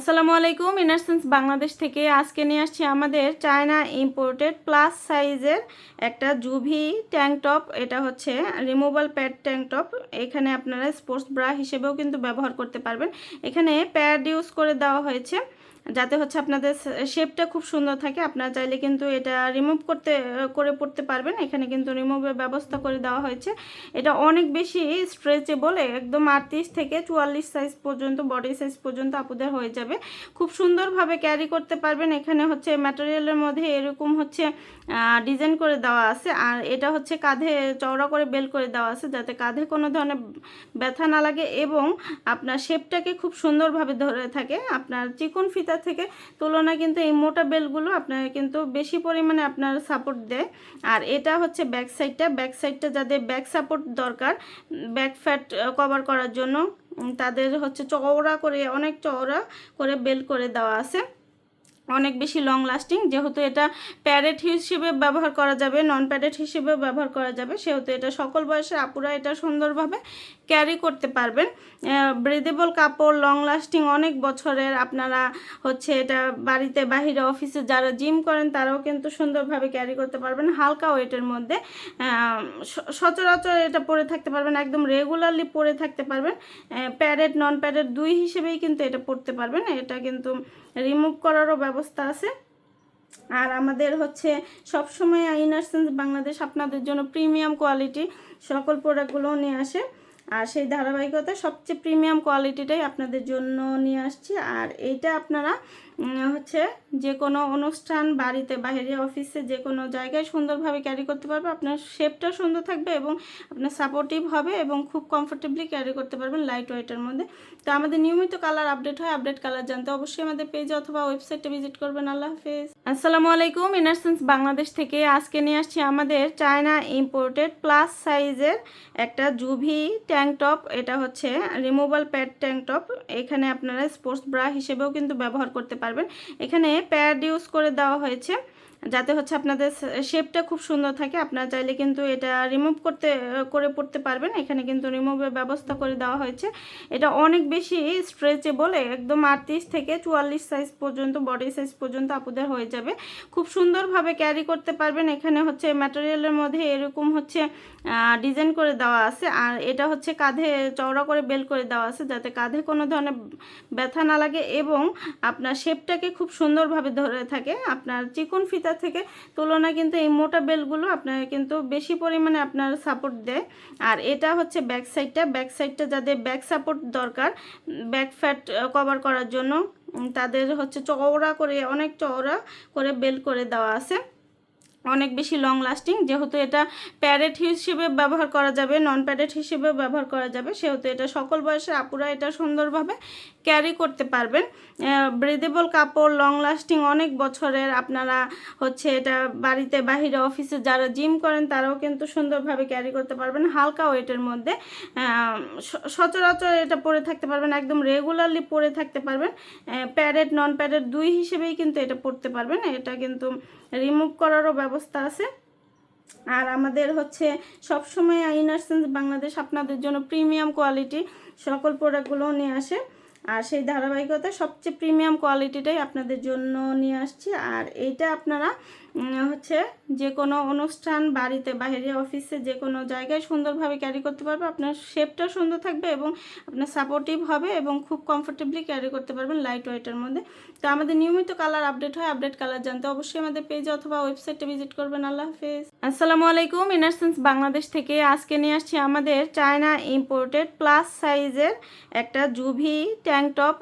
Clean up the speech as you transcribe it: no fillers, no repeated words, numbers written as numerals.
আসসালামু আলাইকুম। ইনারসেন্স বাংলাদেশ থেকে আজকে নিয়ে আসছি আমাদের চায়না ইম্পোর্টেড প্লাস সাইজের একটা জুভি ট্যাঙ্ক টপ। এটা হচ্ছে রিমুভাল প্যাড ট্যাঙ্ক টপ। এখানে আপনারা স্পোর্টস ব্রা হিসেবেও কিন্তু ব্যবহার করতে পারবেন। এখানে প্যাড ইউজ করে দেওয়া হয়েছে যাতে হচ্ছে আপনাদের শেপটা খুব সুন্দর থাকে। আপনারা চাইলে কিন্তু এটা রিমুভ করে পড়তে পারবেন। এখানে কিন্তু রিমুভের ব্যবস্থা করে দেওয়া হয়েছে। এটা অনেক বেশি স্ট্রেচেবল, একদম 38 থেকে 44 সাইজ পর্যন্ত, বডি সাইজ পর্যন্ত আপুদের হয়ে যাবে। খুব সুন্দরভাবে ক্যারি করতে পারবেন। এখানে হচ্ছে ম্যাটেরিয়ালের মধ্যে এরকম হচ্ছে ডিজাইন করে দেওয়া আছে, আর এটা হচ্ছে কাঁধে চওড়া করে বেল করে দেওয়া আছে যাতে কাঁধে কোনো ধরনের ব্যথা না লাগে এবং আপনার শেপটাকে খুব সুন্দরভাবে ধরে থাকে। আপনার চিকন ফিতা থেকে তুলনায় কিন্তু এই মোটা বেলগুলো আপনার কিন্তু বেশি পরিমাণে আপনার সাপোর্ট দেয়। আর এটা হচ্ছে ব্যাক সাইডটা যাদের ব্যাক সাপোর্ট দরকার, ব্যাক ফ্যাট কভার করার জন্য, তাদের হচ্ছে অনেক চওড়া করে বেল করে দেওয়া আছে, অনেক বেশি লং লাস্টিং। যেহেতু এটা প্যাডেড হিসেবে ব্যবহার করা যাবে, নন প্যাডেড হিসেবে ব্যবহার করা যাবে, সেহেতু এটা সকল বয়সের আপুরা এটা সুন্দরভাবে ক্যারি করতে পারবেন। ব্রিদেবল কাপড়, লং লাস্টিং, অনেক বছরের। আপনারা হচ্ছে এটা বাড়িতে, বাহিরে, অফিসে যারা জিম করেন তারাও কিন্তু সুন্দরভাবে ক্যারি করতে পারবেন। হালকা ওয়েটের মধ্যে সচরাচর এটা পরে থাকতে পারবেন, একদম রেগুলারলি পরে থাকতে পারবেন। প্যাডেড নন প্যাডেড দুই হিসেবেই কিন্তু এটা পরতে পারবেন। এটা কিন্তু রিমুভ করারও ব্যবস্থা আছে। আর আমাদের হচ্ছে সবসময় ইনারসেন্স বাংলাদেশ আপনাদের জন্য প্রিমিয়াম কোয়ালিটি সকল প্রোডাক্টগুলো নিয়ে আসে, আর সেই ধারাবাহিকতায় সবচেয়ে প্রিমিয়াম কোয়ালিটিটাই আপনাদের জন্য নিয়ে আসছি। আর এইটা আপনারা হচ্ছে যে কোনো অনুষ্ঠান, বাড়িতে, বাইরে, অফিসে, যে কোনো জায়গায় সুন্দরভাবে ক্যারি করতে পারবে। আপনার শেপটা সুন্দর থাকবে এবং আপনার সাপোর্টিভ হবে এবং খুব কমফোর্টেবলি ক্যারি করতে পারবেন লাইট ওয়েটের মধ্যে। তো আমাদের নিয়মিত কালার আপডেট হয়, আপডেট কালার জানতে অবশ্যই আমাদের পেজে অথবা ওয়েবসাইটে ভিজিট করবেন। আল্লাহ হাফেজ। আসসালামু আলাইকুম। ইনারসেন্স বাংলাদেশ থেকে আজকে নিয়ে আসছি আমাদের চায়না ইম্পোর্টেড প্লাস সাইজের একটা জুভি ট্যাঙ্ক টপ। এটা হচ্ছে রিমুভাল প্যাড ট্যাঙ্ক টপ। এখানে আপনারা স্পোর্টস ব্রা হিসেবেও কিন্তু ব্যবহার করতে পারবেন। এখানে প্যাড ইউজ করে দেওয়া হয়েছে যাতে হচ্ছে আপনাদের শেপটা খুব সুন্দর থাকে। আপনারা চাইলে কিন্তু এটা রিমুভ করে পড়তে পারবেন। এখানে কিন্তু রিমুভের ব্যবস্থা করে দেওয়া হয়েছে। এটা অনেক বেশি স্ট্রেচেবল, একদম 38 থেকে 44 সাইজ পর্যন্ত, বডি সাইজ পর্যন্ত আপুদের হয়ে যাবে। খুব সুন্দরভাবে ক্যারি করতে পারবেন। এখানে হচ্ছে ম্যাটেরিয়ালের মধ্যে এরকম হচ্ছে ডিজাইন করে দেওয়া আছে, আর এটা হচ্ছে কাঁধে চওড়া করে বেল করে দেওয়া আছে যাতে কাঁধে কোনো ধরনের ব্যথা না লাগে এবং আপনার শেপটাকে খুব সুন্দরভাবে ধরে থাকে। আপনার চিকন ফিতা থেকে তুলনায় কিন্তু এই মোটা বেলগুলো আপনার কিন্তু বেশি পরিমাণে আপনার সাপোর্ট দেয়। আর এটা হচ্ছে ব্যাক সাইডটা যাদের ব্যাক সাপোর্ট দরকার, ব্যাক ফ্যাট কভার করার জন্য, তাদের হচ্ছে অনেক চওড়া করে বেল করে দেওয়া আছে, অনেক বেশি লং লাস্টিং। যেহেতু এটা প্যাডেড হিসেবে ব্যবহার করা যাবে, নন প্যাডেড হিসেবেও ব্যবহার করা যাবে, সেহেতু এটা সকল বয়সের আপুরা এটা সুন্দরভাবে ক্যারি করতে পারবেন। ব্রিদেবল কাপড়, লং লাস্টিং, অনেক বছরের। আপনারা হচ্ছে এটা বাড়িতে, বাহিরে, অফিসে যারা জিম করেন তারাও কিন্তু সুন্দরভাবে ক্যারি করতে পারবেন। হালকা ওয়েটের মধ্যে সচরাচর এটা পরে থাকতে পারবেন, একদম রেগুলারলি পরে থাকতে পারবেন। প্যাডেড নন প্যাডেড দুই হিসেবেই কিন্তু এটা পরতে পারবেন। এটা কিন্তু রিমুভ করারও ব্যবস্থা আছে। আর আমাদের হচ্ছে সবসময় ইনারসেন্স বাংলাদেশ আপনাদের জন্য প্রিমিয়াম কোয়ালিটি সকল প্রোডাক্টগুলো নিয়ে আসে, আর সেই ধারাবাহিকতায় সবচেয়ে প্রিমিয়াম কোয়ালিটিটাই আপনাদের জন্য নিয়ে আসছি। আর এইটা আপনারা হচ্ছে যে কোনো অনুষ্ঠান, বাড়িতে, বাইরে, অফিসে, যে কোনো জায়গায় সুন্দরভাবে ক্যারি করতে পারবে। আপনার শেপটা সুন্দর থাকবে এবং আপনার সাপোর্টিভ হবে এবং খুব কমফোর্টেবলি ক্যারি করতে পারবেন লাইট ওয়েটের মধ্যে। তো আমাদের নিয়মিত কালার আপডেট হয়, আপডেট কালার জানতে অবশ্যই আমাদের পেজে অথবা ওয়েবসাইটে ভিজিট করবেন। আল্লাহ হাফেজ। আসসালামু আলাইকুম। ইনারসেন্স বাংলাদেশ থেকে আজকে নিয়ে আসছি আমাদের চায়না ইম্পোর্টেড প্লাস সাইজের একটা জুভি ট্যাঙ্ক টপ।